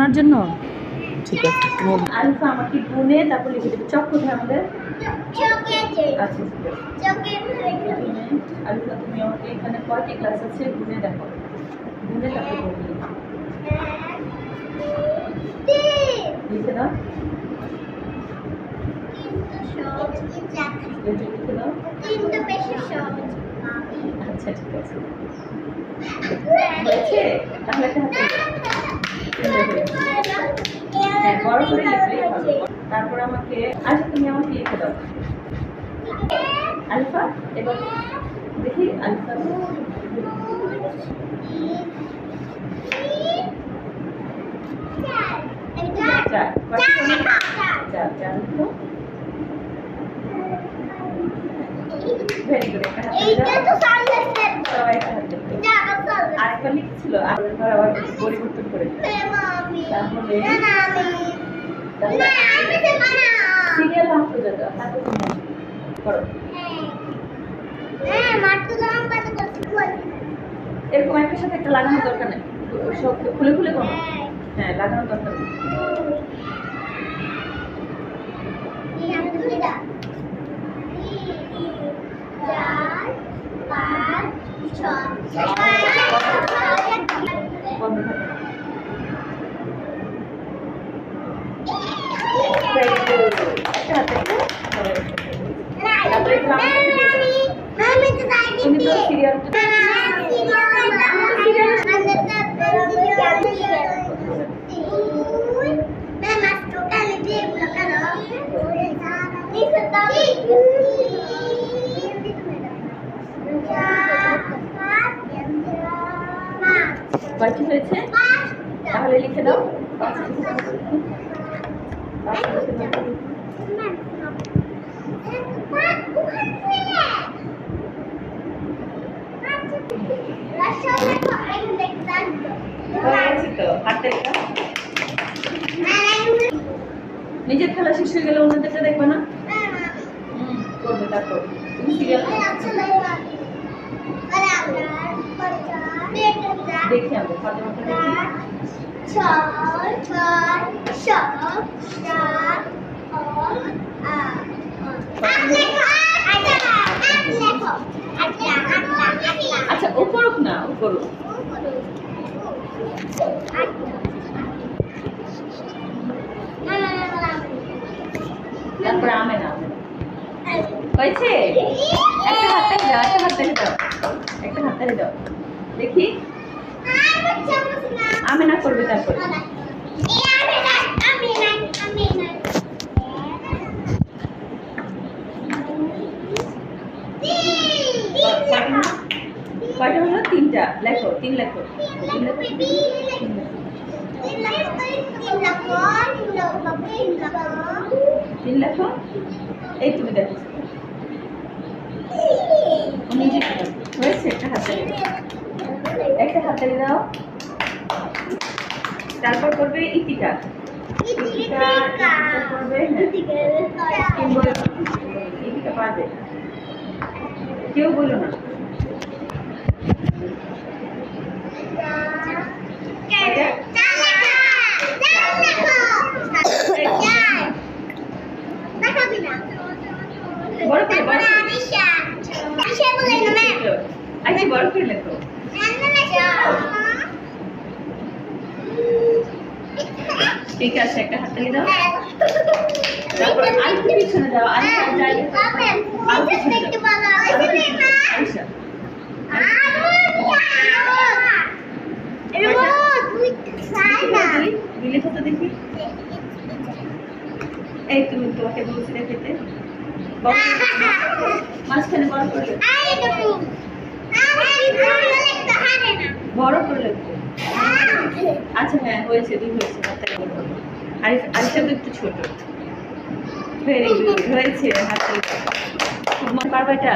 গোনার জন্য? ঠিক আছে আলফা আমাকে গুনে তারপর লিখে দেবে। চক কোথায় আমাদের? আচ্ছা আলফা তুমি আমাকে এখানে কয়টি ক্লাস আছে গুনে দেখো, গুনে তারপর বলবে লিখে দাও। লিখে দাও। আচ্ছা ঠিক আছে হয়েছে, তাহলে একটা হাতে হ্যাঁ বড় করে লিখলেই হবে। তারপর আমাকে আচ্ছা তুমি আমাকে লিখে দাও আলফা। এবার দেখি আলফা চার চার চার লিখো। ভেরি গুড, একটা সবাই একটা হাতে আরেকবার লিখছিল আরেকবার আবার পরিবর্তন করে তাহলে সিরিয়াল হাতে যেতে হাতে করো। এরকম একটার সাথে একটা লাগানোর দরকার নেই, সব খুলে খুলে করো। হ্যাঁ লাগানোর দরকার নেই। বন্ধ থাকে। একটা হাতে তারপরে তুমি তো সিরিয়াল কয়টি হয়েছে তাহলে লিখে দাও। নিজের খেলা শেষ হয়ে গেলে অন্যদেরটা দেখবে না? করবে তারপর তুমি সিরিয়াল দেখি আমরা ফাতেমাটা দেখি। আচ্ছা ও করুক না, ও করুক। তারপরে আমে না হয়েছে। একটা হাতে দাও, একটা হাতে দাও, একটা হাতে দাও দেখি। আমে না করবে তারপরে কয়টা হলো? তিনটা লেখো, তিন লেখো, তিন লেখো। এই তুমি দেখো নিজে হয়েছে। একটা হাতে দাও। তারপর করবে ইতিকা, করবে। ইতিকা পারবে, কেউ বলো না। বড় করে লেখো। ঠিক আছে একটা হাতে দাও। তারপর আরেকটু পিছনে যাও, লিখো তো দেখি। এই তুমি তোমাকে বলছি দেখতে মাঝখানে বড় করে বড় করে লেখো। আচ্ছা হ্যাঁ হয়েছে, দুই হয়েছে। আরেকটা তো একটু ছোট। ভেরি গুড হয়েছে। হাতে পারবা এটা?